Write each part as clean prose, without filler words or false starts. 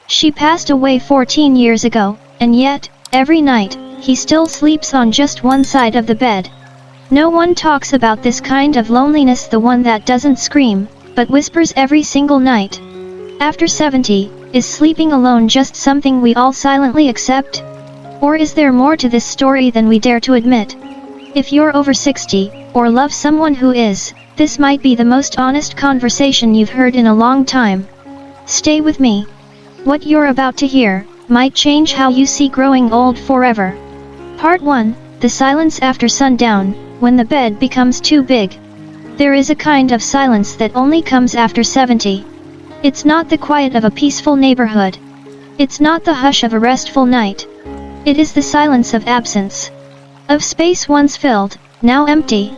She passed away 14 years ago, and yet, every night, he still sleeps on just one side of the bed. No one talks about this kind of loneliness, the one that doesn't scream, but whispers every single night. After 70, is sleeping alone just something we all silently accept? Or is there more to this story than we dare to admit? If you're over 60, or love someone who is, this might be the most honest conversation you've heard in a long time. Stay with me. What you're about to hear might change how you see growing old forever. Part 1, The Silence After Sundown, when the bed becomes too big. There is a kind of silence that only comes after 70. It's not the quiet of a peaceful neighborhood. It's not the hush of a restful night. It is the silence of absence. Of space once filled, now empty.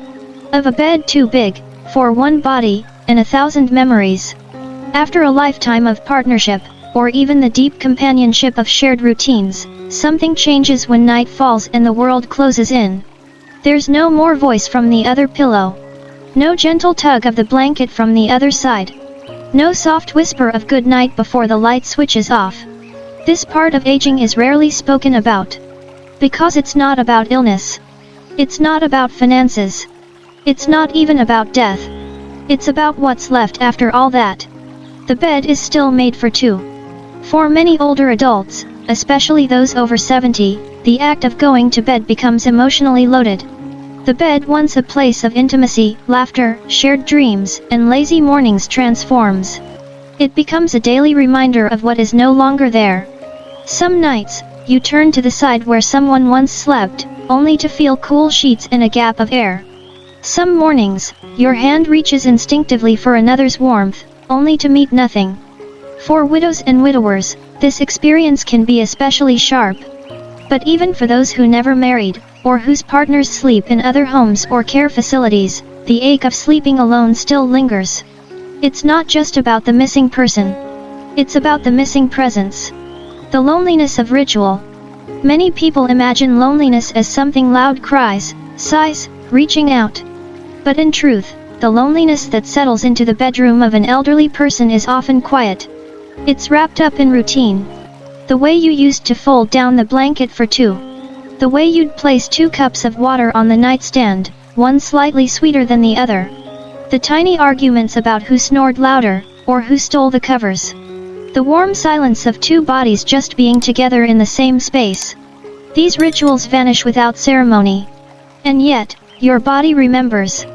Of a bed too big for one body, and 1,000 memories. After a lifetime of partnership, or even the deep companionship of shared routines, something changes when night falls and the world closes in. There's no more voice from the other pillow. No gentle tug of the blanket from the other side. No soft whisper of good night before the light switches off. This part of aging is rarely spoken about. Because it's not about illness. It's not about finances. It's not even about death. It's about what's left after all that. The bed is still made for two. For many older adults, especially those over 70, the act of going to bed becomes emotionally loaded. The bed, once a place of intimacy, laughter, shared dreams, and lazy mornings, transforms. It becomes a daily reminder of what is no longer there. Some nights, you turn to the side where someone once slept, only to feel cool sheets and a gap of air. Some mornings, your hand reaches instinctively for another's warmth, only to meet nothing. For widows and widowers, this experience can be especially sharp. But even for those who never married, or whose partners sleep in other homes or care facilities, the ache of sleeping alone still lingers. It's not just about the missing person. It's about the missing presence. The loneliness of ritual. Many people imagine loneliness as something loud, cries, sighs, reaching out. But in truth, the loneliness that settles into the bedroom of an elderly person is often quiet. It's wrapped up in routine. The way you used to fold down the blanket for two. The way you'd place 2 cups of water on the nightstand, one slightly sweeter than the other. The tiny arguments about who snored louder, or who stole the covers. The warm silence of 2 bodies just being together in the same space. These rituals vanish without ceremony. And yet, your body remembers.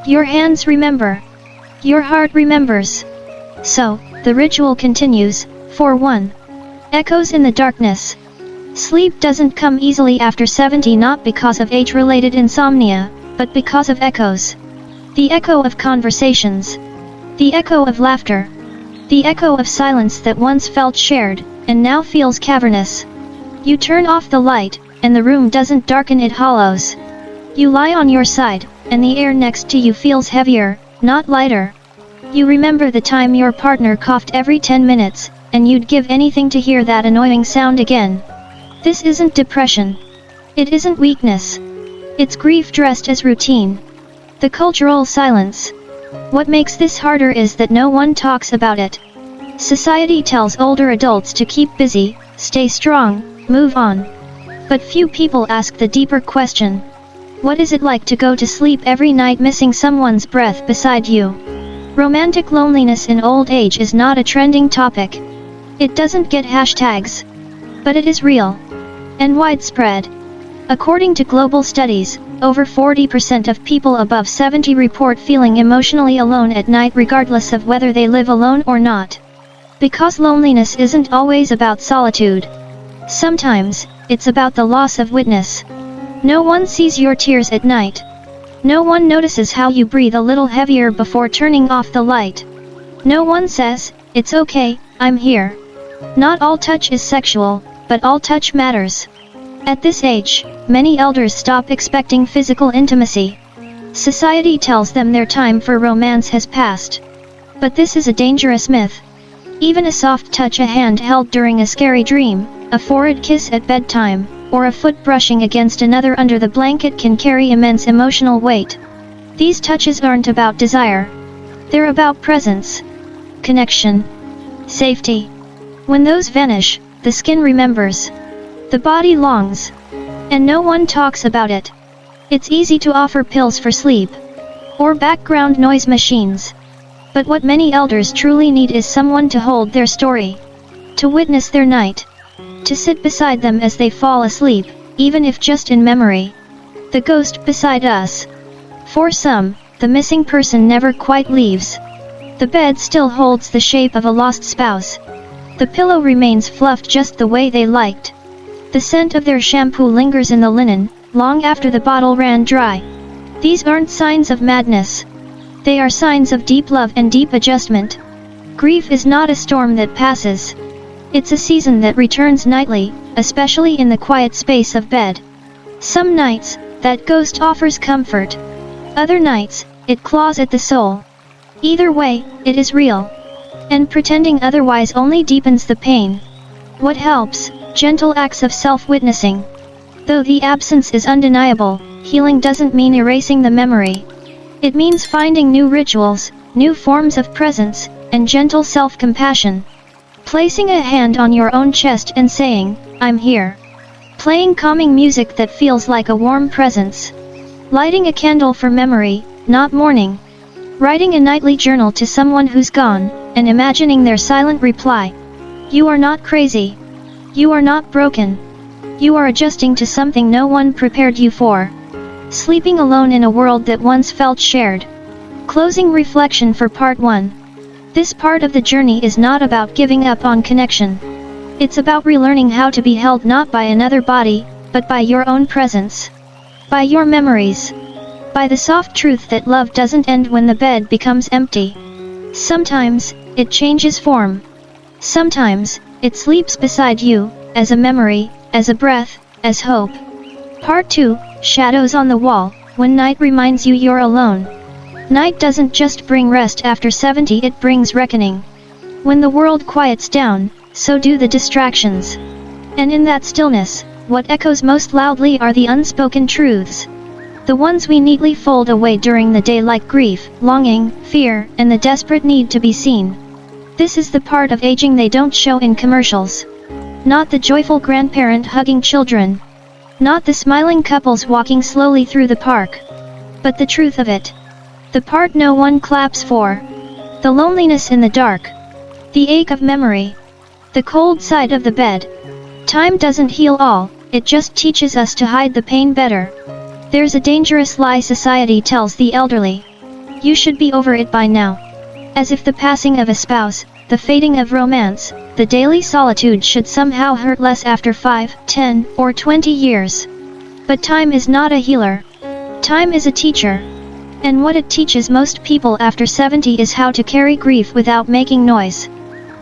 Your hands remember. Your heart remembers. So, the ritual continues, for 1. Echoes in the darkness. Sleep doesn't come easily after 70, not because of age-related insomnia, but because of echoes. The echo of conversations. The echo of laughter. The echo of silence that once felt shared, and now feels cavernous. You turn off the light, and the room doesn't darken, it hollows. You lie on your side, and the air next to you feels heavier, not lighter. You remember the time your partner coughed every 10 minutes, and you'd give anything to hear that annoying sound again. This isn't depression. It isn't weakness. It's grief dressed as routine. The cultural silence. What makes this harder is that no one talks about it. Society tells older adults to keep busy, stay strong, move on. But few people ask the deeper question. What is it like to go to sleep every night missing someone's breath beside you? Romantic loneliness in old age is not a trending topic. It doesn't get hashtags. But it is real. And widespread. According to global studies, over 40% of people above 70 report feeling emotionally alone at night, regardless of whether they live alone or not. Because loneliness isn't always about solitude. Sometimes, it's about the loss of witness. No one sees your tears at night. No one notices how you breathe a little heavier before turning off the light. No one says, "It's okay, I'm here." Not all touch is sexual, but all touch matters. At this age, many elders stop expecting physical intimacy. Society tells them their time for romance has passed. But this is a dangerous myth. Even a soft touch, a hand held during a scary dream, a forehead kiss at bedtime, or a foot brushing against another under the blanket can carry immense emotional weight. These touches aren't about desire. They're about presence, connection, safety. When those vanish, the skin remembers. The body longs. And no one talks about it. It's easy to offer pills for sleep. Or background noise machines. But what many elders truly need is someone to hold their story. To witness their night. To sit beside them as they fall asleep, even if just in memory. The ghost beside us. For some, the missing person never quite leaves. The bed still holds the shape of a lost spouse. The pillow remains fluffed just the way they liked. The scent of their shampoo lingers in the linen, long after the bottle ran dry. These aren't signs of madness. They are signs of deep love and deep adjustment. Grief is not a storm that passes. It's a season that returns nightly, especially in the quiet space of bed. Some nights, that ghost offers comfort. Other nights, it claws at the soul. Either way, it is real. And pretending otherwise only deepens the pain. What helps? Gentle acts of self-witnessing. Though the absence is undeniable, healing doesn't mean erasing the memory. It means finding new rituals, new forms of presence, and gentle self-compassion. Placing a hand on your own chest and saying, "I'm here." Playing calming music that feels like a warm presence. Lighting a candle for memory, not mourning. Writing a nightly journal to someone who's gone, and imagining their silent reply. You are not crazy. You are not broken. You are adjusting to something no one prepared you for. Sleeping alone in a world that once felt shared. Closing reflection for part 1. This part of the journey is not about giving up on connection. It's about relearning how to be held not by another body, but by your own presence. By your memories. By the soft truth that love doesn't end when the bed becomes empty. Sometimes, it changes form. Sometimes, it sleeps beside you, as a memory, as a breath, as hope. Part 2, Shadows on the Wall, when night reminds you you're alone. Night doesn't just bring rest after 70, it brings reckoning. When the world quiets down, so do the distractions. And in that stillness, what echoes most loudly are the unspoken truths. The ones we neatly fold away during the day, like grief, longing, fear, and the desperate need to be seen. This is the part of aging they don't show in commercials. Not the joyful grandparent hugging children. Not the smiling couples walking slowly through the park. But the truth of it. The part no one claps for. The loneliness in the dark. The ache of memory. The cold side of the bed. Time doesn't heal all, it just teaches us to hide the pain better. There's a dangerous lie society tells the elderly. You should be over it by now. As if the passing of a spouse, the fading of romance, the daily solitude should somehow hurt less after 5, 10, or 20 years. But time is not a healer. Time is a teacher. And what it teaches most people after 70 is how to carry grief without making noise.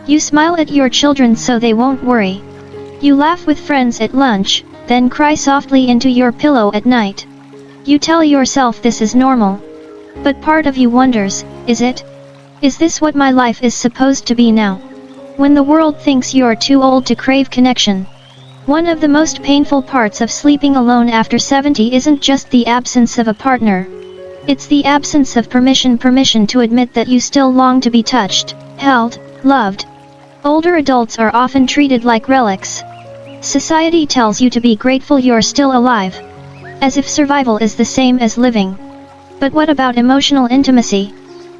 You smile at your children so they won't worry. You laugh with friends at lunch, then cry softly into your pillow at night. You tell yourself this is normal. But part of you wonders, is it? Is this what my life is supposed to be now? When the world thinks you're too old to crave connection. One of the most painful parts of sleeping alone after 70 isn't just the absence of a partner. It's the absence of permission to admit that you still long to be touched, held, loved. Older adults are often treated like relics. Society tells you to be grateful you're still alive. As if survival is the same as living. But what about emotional intimacy?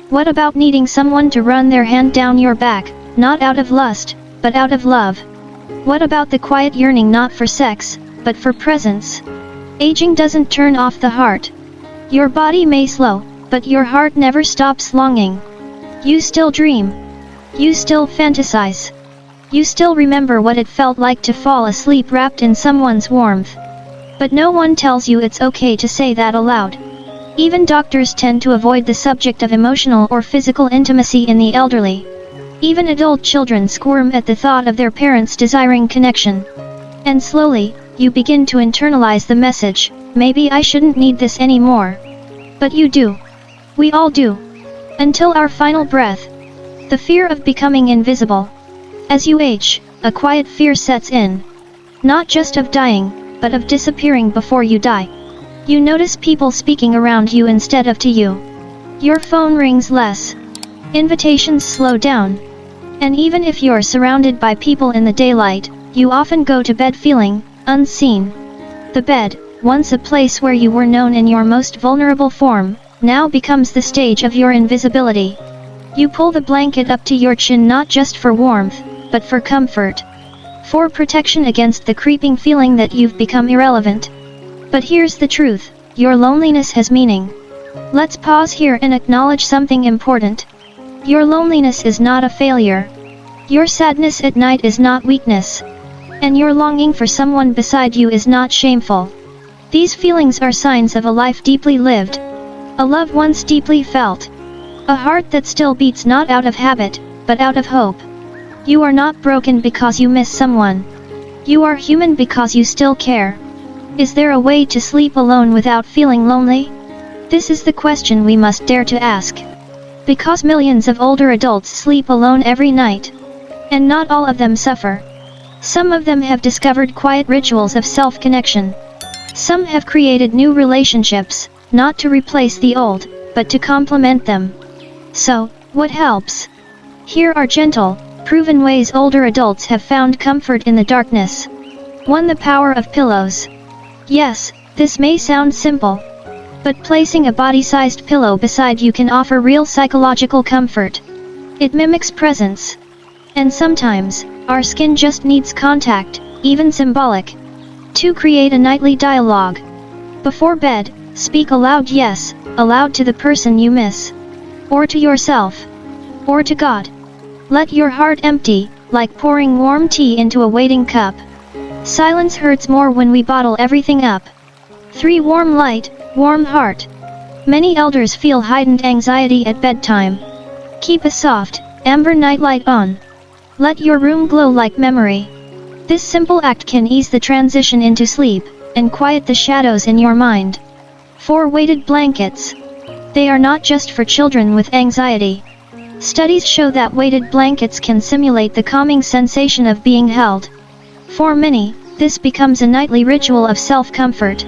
What about needing someone to run their hand down your back, not out of lust, but out of love? What about the quiet yearning not for sex, but for presence? Aging doesn't turn off the heart. Your body may slow, but your heart never stops longing. You still dream. You still fantasize. You still remember what it felt like to fall asleep wrapped in someone's warmth. But no one tells you it's okay to say that aloud. Even doctors tend to avoid the subject of emotional or physical intimacy in the elderly. Even adult children squirm at the thought of their parents desiring connection. And slowly, you begin to internalize the message, maybe I shouldn't need this anymore. But you do. We all do. Until our final breath. The fear of becoming invisible. As you age, a quiet fear sets in. Not just of dying, but of disappearing before you die. You notice people speaking around you instead of to you. Your phone rings less. Invitations slow down. And even if you're surrounded by people in the daylight, you often go to bed feeling unseen. The bed, once a place where you were known in your most vulnerable form, now becomes the stage of your invisibility. You pull the blanket up to your chin not just for warmth, but for comfort. For protection against the creeping feeling that you've become irrelevant. But here's the truth, your loneliness has meaning. Let's pause here and acknowledge something important. Your loneliness is not a failure. Your sadness at night is not weakness. And your longing for someone beside you is not shameful. These feelings are signs of a life deeply lived. A love once deeply felt. A heart that still beats not out of habit, but out of hope. You are not broken because you miss someone. You are human because you still care. Is there a way to sleep alone without feeling lonely? This is the question we must dare to ask. Because millions of older adults sleep alone every night. And not all of them suffer. Some of them have discovered quiet rituals of self-connection. Some have created new relationships, not to replace the old, but to complement them. So, what helps? Here are gentle, proven ways older adults have found comfort in the darkness. 1. The power of pillows. Yes, this may sound simple. But placing a body-sized pillow beside you can offer real psychological comfort. It mimics presence. And sometimes, our skin just needs contact, even symbolic. 2. Create a nightly dialogue. Before bed, speak aloud, yes, aloud to the person you miss. Or to yourself. Or to God. Let your heart empty, like pouring warm tea into a waiting cup. Silence hurts more when we bottle everything up. 3. Warm light, warm heart. Many elders feel heightened anxiety at bedtime. Keep a soft, amber nightlight on. Let your room glow like memory. This simple act can ease the transition into sleep, and quiet the shadows in your mind. 4. Weighted blankets. They are not just for children with anxiety. Studies show that weighted blankets can simulate the calming sensation of being held. For many, this becomes a nightly ritual of self-comfort.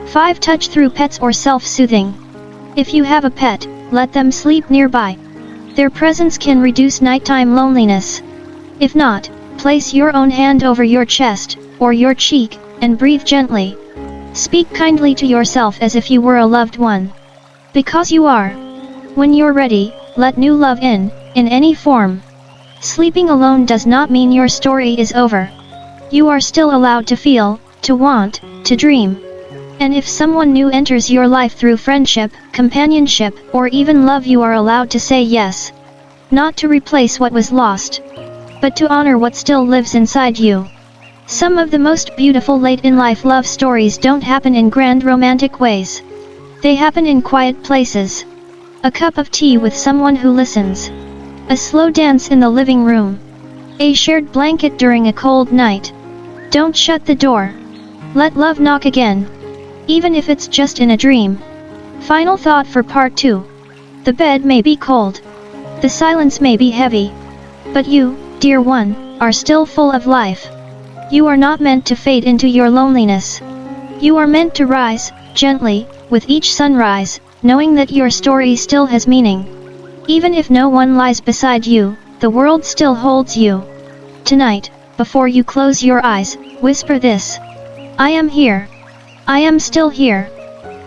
5. Touch through pets or self-soothing. If you have a pet, let them sleep nearby. Their presence can reduce nighttime loneliness. If not, place your own hand over your chest, or your cheek, and breathe gently. Speak kindly to yourself as if you were a loved one. Because you are. When you're ready, let new love in any form. Sleeping alone does not mean your story is over. You are still allowed to feel, to want, to dream. And if someone new enters your life through friendship, companionship, or even love, you are allowed to say yes. Not to replace what was lost, but to honor what still lives inside you. Some of the most beautiful late-in-life love stories don't happen in grand romantic ways. They happen in quiet places. A cup of tea with someone who listens. A slow dance in the living room. A shared blanket during a cold night. Don't shut the door. Let love knock again. Even if it's just in a dream. Final thought for part 2. The bed may be cold. The silence may be heavy. But you, dear one, are still full of life. You are not meant to fade into your loneliness. You are meant to rise, gently, with each sunrise, knowing that your story still has meaning. Even if no one lies beside you, the world still holds you. Tonight, before you close your eyes, whisper this. I am here. I am still here.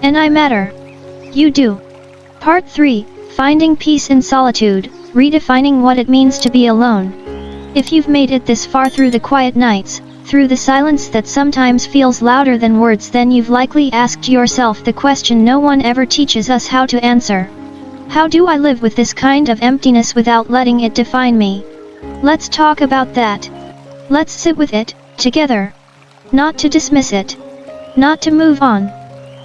And I matter. You do. Part 3, Finding Peace in Solitude, Redefining What It Means to Be Alone. If you've made it this far through the quiet nights, through the silence that sometimes feels louder than words, then you've likely asked yourself the question no one ever teaches us how to answer. How do I live with this kind of emptiness without letting it define me? Let's talk about that. Let's sit with it, together. Not to dismiss it. Not to move on.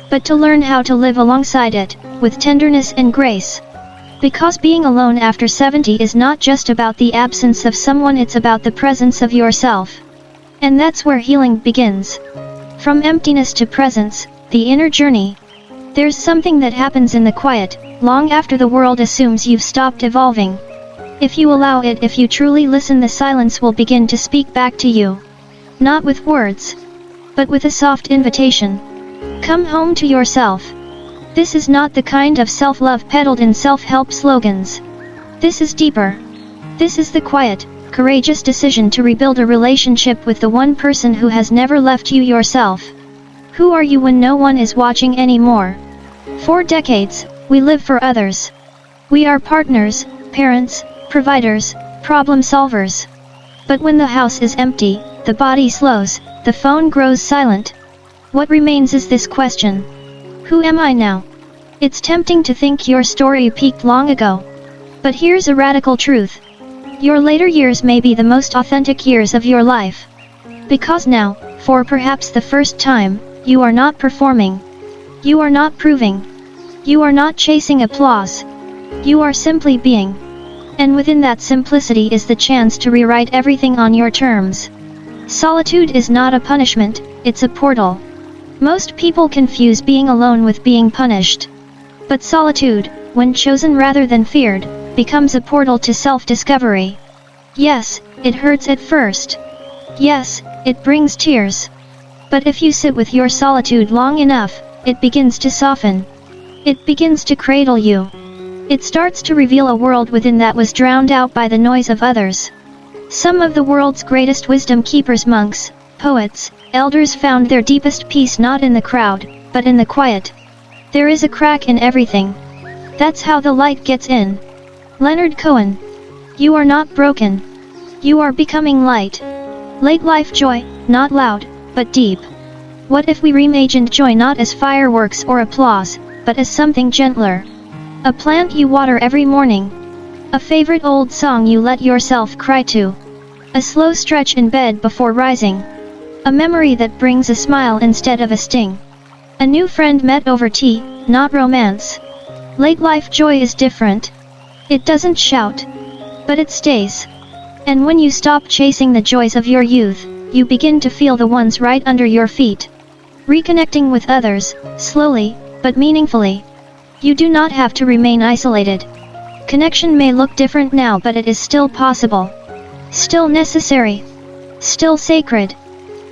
But to learn how to live alongside it, with tenderness and grace. Because being alone after 70 is not just about the absence of someone, it's about the presence of yourself. And that's where healing begins. From emptiness to presence, the inner journey. There's something that happens in the quiet, long after the world assumes you've stopped evolving. If you allow it, if you truly listen, the silence will begin to speak back to you. Not with words, but with a soft invitation. Come home to yourself. This is not the kind of self-love peddled in self-help slogans. This is deeper. This is the quiet, courageous decision to rebuild a relationship with the one person who has never left you yourself. Who are you when no one is watching anymore? For decades, we live for others. We are partners, parents, providers, problem solvers. But when the house is empty, the body slows, the phone grows silent. What remains is this question. Who am I now? It's tempting to think your story peaked long ago. But here's a radical truth. Your later years may be the most authentic years of your life. Because now, for perhaps the first time, you are not performing. You are not proving. You are not chasing applause. You are simply being. And within that simplicity is the chance to rewrite everything on your terms. Solitude is not a punishment, it's a portal. Most people confuse being alone with being punished. But solitude, when chosen rather than feared, becomes a portal to self-discovery. Yes, it hurts at first. Yes, it brings tears. But if you sit with your solitude long enough, it begins to soften. It begins to cradle you. It starts to reveal a world within that was drowned out by the noise of others. Some of the world's greatest wisdom keepers, monks, poets, elders found their deepest peace not in the crowd, but in the quiet. There is a crack in everything. That's how the light gets in. Leonard Cohen. You are not broken. You are becoming light. Late life joy, not loud, but deep. What if we reimagined joy not as fireworks or applause, but as something gentler? A plant you water every morning. A favorite old song you let yourself cry to. A slow stretch in bed before rising. A memory that brings a smile instead of a sting. A new friend met over tea, not romance. Late life joy is different. It doesn't shout. But it stays. And when you stop chasing the joys of your youth, you begin to feel the ones right under your feet. Reconnecting with others, slowly, but meaningfully. You do not have to remain isolated. Connection may look different now, but it is still possible. Still necessary. Still sacred.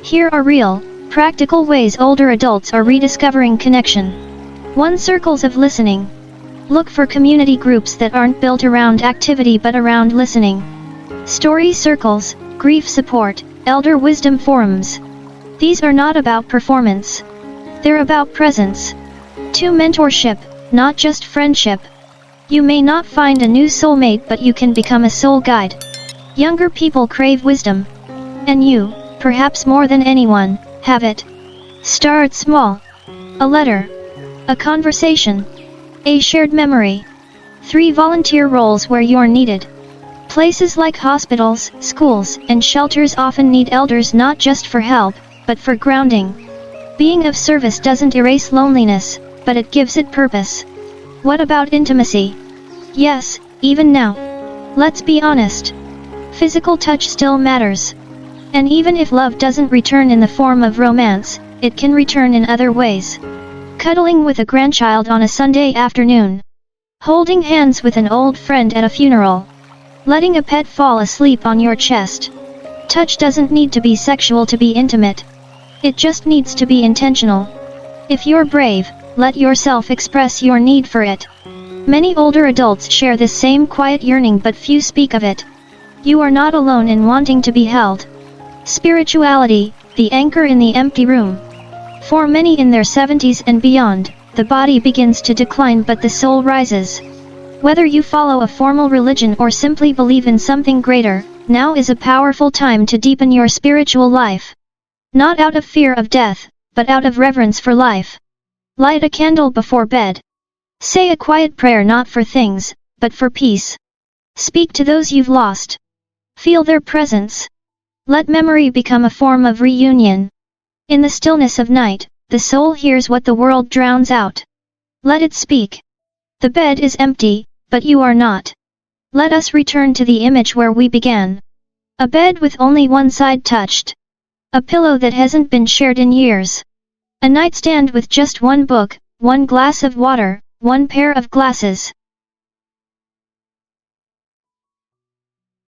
Here are real, practical ways older adults are rediscovering connection. 1. Circles of listening. Look for community groups that aren't built around activity but around listening. Story circles, grief support, elder wisdom forums. These are not about performance. They're about presence. 2. Mentorship, not just friendship. You may not find a new soulmate, but you can become a soul guide. Younger people crave wisdom. And you, perhaps more than anyone, have it. Start small. A letter. A conversation. A shared memory. 3. Volunteer roles where you're needed. Places like hospitals, schools, and shelters often need elders not just for help, but for grounding. Being of service doesn't erase loneliness, but it gives it purpose. What about intimacy? Yes, even now. Let's be honest. Physical touch still matters. And even if love doesn't return in the form of romance, it can return in other ways. Cuddling with a grandchild on a Sunday afternoon. Holding hands with an old friend at a funeral. Letting a pet fall asleep on your chest. Touch doesn't need to be sexual to be intimate. It just needs to be intentional. If you're brave, let yourself express your need for it. Many older adults share this same quiet yearning, but few speak of it. You are not alone in wanting to be held. Spirituality, the anchor in the empty room. For many in their 70s and beyond, the body begins to decline but the soul rises. Whether you follow a formal religion or simply believe in something greater, now is a powerful time to deepen your spiritual life. Not out of fear of death, but out of reverence for life. Light a candle before bed. Say a quiet prayer not for things, but for peace. Speak to those you've lost. Feel their presence. Let memory become a form of reunion. In the stillness of night, the soul hears what the world drowns out. Let it speak. The bed is empty, but you are not. Let us return to the image where we began. A bed with only one side touched. A pillow that hasn't been shared in years. A nightstand with just one book, one glass of water, one pair of glasses.